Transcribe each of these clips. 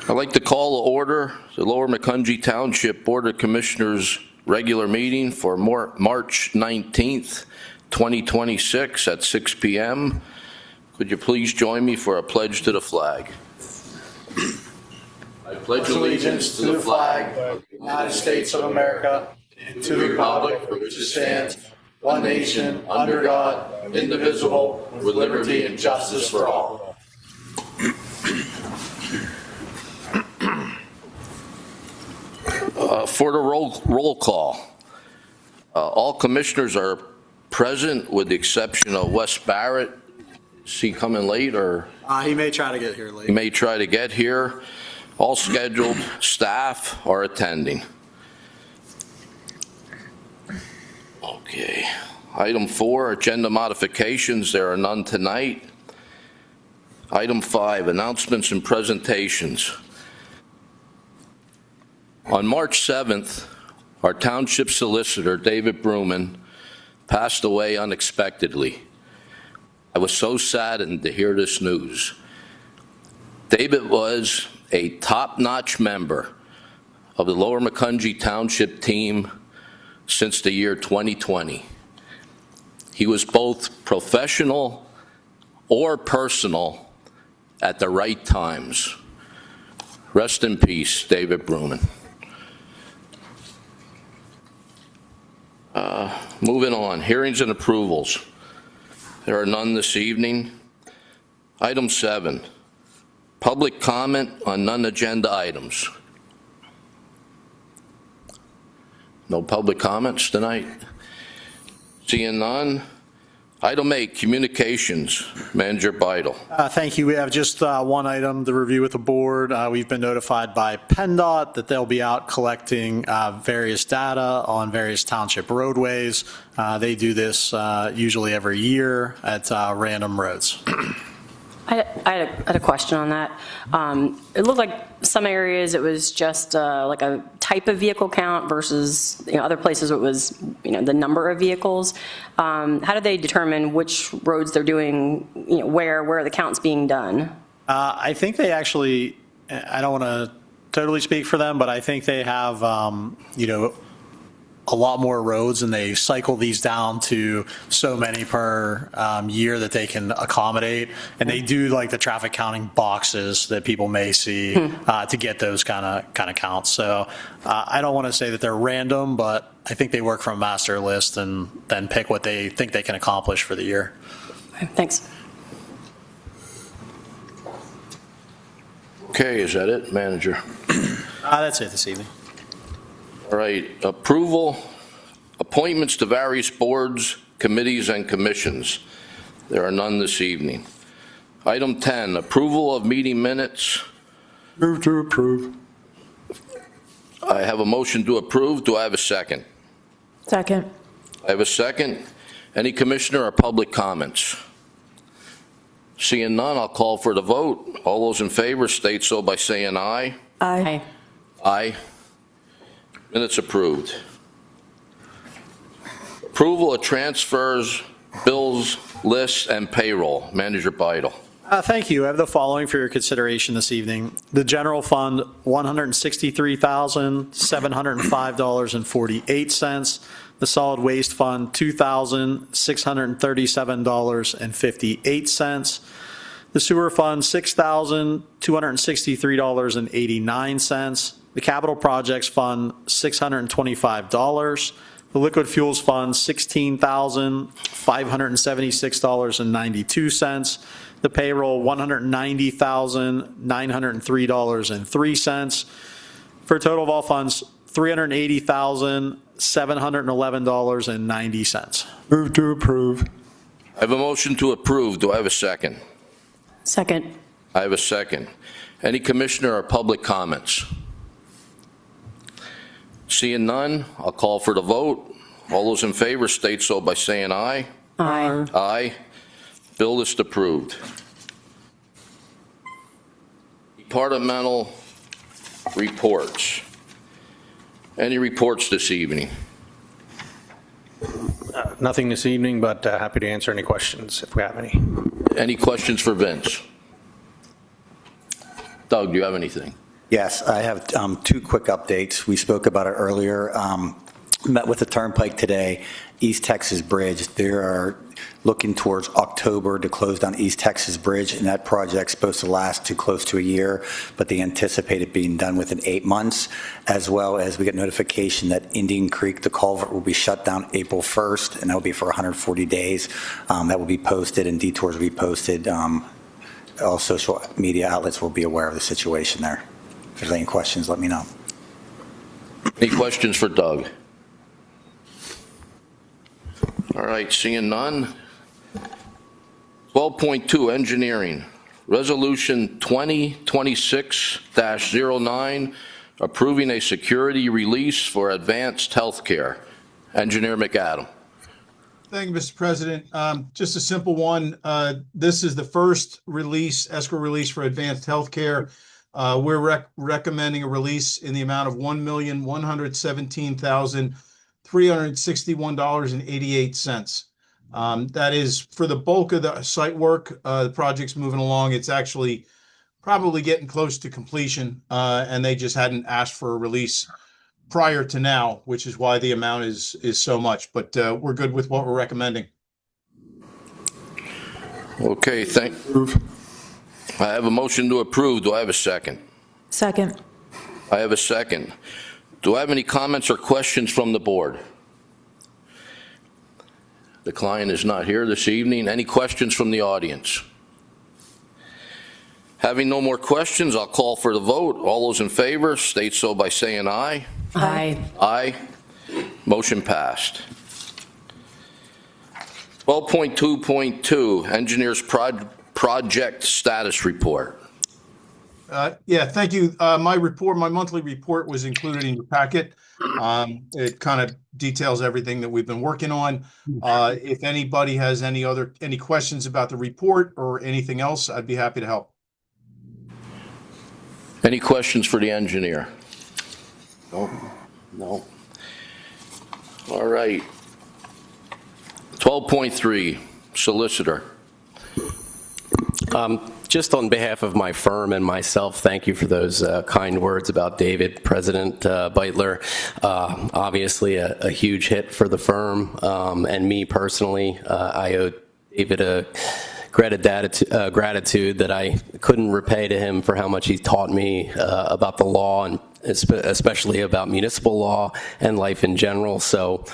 I'd like to call to order the Lower Macungie Township Board of Commissioners regular meeting for March 19th, 2026 at 6 p.m. Could you please join me for a pledge to the flag? I pledge allegiance to the flag of the United States of America and to the republic for which it stands, one nation, under God, indivisible, with liberty and justice for all. For the roll call, all commissioners are present with the exception of Wes Barrett. Is he coming late or? He may try to get here late. He may try to get here. All scheduled staff are attending. Okay. Item 4, agenda modifications. There are none tonight. Item 5, announcements and presentations. On March 7th, our township solicitor, David Bruman, passed away unexpectedly. I was so saddened to hear this news. David was a top-notch member of the Lower Macungie Township team since the year 2020. He was both professional or personal at the right times. Rest in peace, David Bruman. Moving on, hearings and approvals. There are none this evening. Item 7, public comment on non-agenda items. No public comments tonight? Seeing none. Item 8, communications. Manager Beidel. Thank you. We have just one item to review with the board. We've been notified by PennDOT that they'll be out collecting various data on various township roadways. They do this usually every year at random roads. I had a question on that. It looked like some areas it was just like a type of vehicle count versus other places it was the number of vehicles. How do they determine which roads they're doing? Where the count's being done? I think they actually. I don't want to totally speak for them, but I think they have a lot more roads, and they cycle these down to so many per year that they can accommodate. And they do like the traffic counting boxes that people may see to get those kind of counts. So I don't want to say that they're random, but I think they work from a master list and then pick what they think they can accomplish for the year. Okay, thanks. Okay, is that it, Manager? That's it this evening. All right, appointments to various boards, committees, and commissions. There are none this evening. Item 10, approval of meeting minutes. Move to approve. I have a motion to approve. Do I have a second? Second. I have a second. Any commissioner or public comments? Seeing none, I'll call for the vote. All those in favor state so by saying aye. Aye. Aye. Minutes approved. Approval of transfers, bills, lists, and payroll. Manager Beidel. Thank you. I have the following for your consideration this evening. The general fund, $163,705.48. The solid waste fund, $2,637.58. The sewer fund, $6,263.89. The capital projects fund, $625. The liquid fuels fund, $16,576.92. The payroll, $190,903.03. For a total of all funds, $380,711.90. Move to approve. I have a motion to approve. Do I have a second? Second. I have a second. Any commissioner or public comments? Seeing none, I'll call for the vote. All those in favor state so by saying aye. Aye. Aye. Bill is approved. Departmental reports. Any reports this evening? Nothing this evening, but happy to answer any questions if we have any. Any questions for Vince? Doug, do you have anything? Yes, I have two quick updates. We spoke about it earlier. Met with the Turnpike today, East Texas Bridge. They are looking towards October to close down East Texas Bridge, and that project's supposed to last to close to a year, but they anticipate it being done within 8 months, as well as we get notification that Indian Creek, the culvert, will be shut down April 1st, and that will be for 140 days. That will be posted, and detours will be posted. All social media outlets will be aware of the situation there. If there's any questions, let me know. Any questions for Doug? All right, seeing none. 12.2, engineering. Resolution 2026-09, approving a security release for advanced healthcare. Engineer McAdam. Thank you, Mr. President. Just a simple one. This is the first release, escrow release for advanced healthcare. We're recommending a release in the amount of $1,117,361.88. That is for the bulk of the site work. The project's moving along. It's actually probably getting close to completion, and they just hadn't asked for a release prior to now, which is why the amount is so much. But we're good with what we're recommending. Okay, I have a motion to approve. Do I have a second? Second. I have a second. Do I have any comments or questions from the board? The client is not here this evening. Any questions from the audience? Having no more questions, I'll call for the vote. All those in favor state so by saying aye. Aye. Aye. Motion passed. 12.2.2, engineers project status report. Yeah, thank you. My monthly report was included in your packet. It kind of details everything that we've been working on. If anybody has any questions about the report or anything else, I'd be happy to help. Any questions for the engineer? No. All right. 12.3, solicitor. Just on behalf of my firm and myself, thank you for those kind words about David, President Beitler. Obviously a huge hit for the firm, and me personally. I owe David a gratitude that I couldn't repay to him for how much he taught me about the law, and especially about municipal law and life in general. So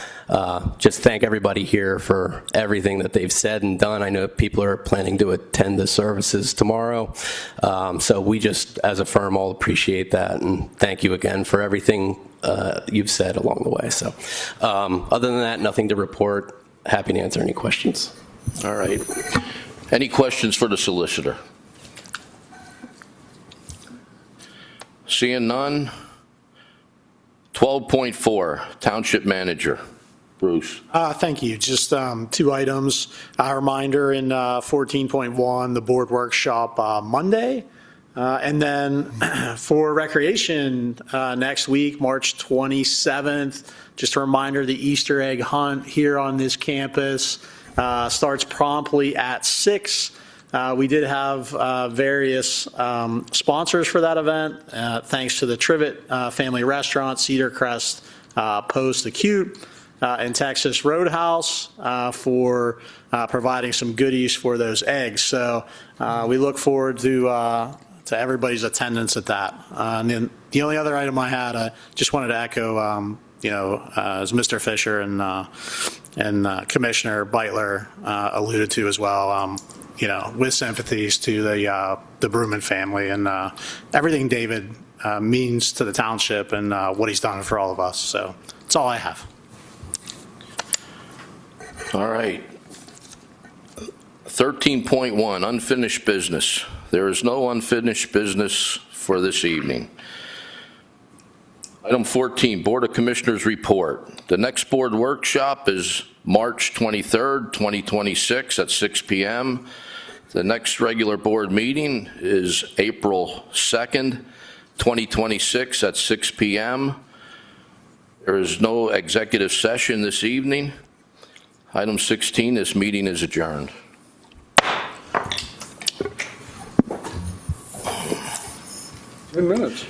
just thank everybody here for everything that they've said and done. I know people are planning to attend the services tomorrow. So we just, as a firm, all appreciate that. And thank you again for everything you've said along the way. So other than that, nothing to report. Happy to answer any questions. All right. Any questions for the solicitor? Seeing none. 12.4, Township Manager. Bruce. Thank you. Just two items. A reminder in 14.1, the board workshop Monday. And then for recreation next week, March 27th, just a reminder, the Easter egg hunt here on this campus starts promptly at 6. We did have various sponsors for that event, thanks to the Trivet Family Restaurant, Cedar Crest Post Acute, and Texas Roadhouse for providing some goodies for those eggs. So we look forward to everybody's attendance at that. And then the only other item I had, I just wanted to echo, as Mr. Fisher and Commissioner Beitler alluded to as well, with sympathies to the Bruman family and everything David means to the township and what he's done for all of us. So that's all I have. All right. 13.1, unfinished business. There is no unfinished business for this evening. Item 14, Board of Commissioners report. The next board workshop is March 23rd, 2026 at 6 p.m. The next regular board meeting is April 2nd, 2026 at 6 p.m. There is no executive session this evening. Item 16, this meeting is adjourned. Minutes.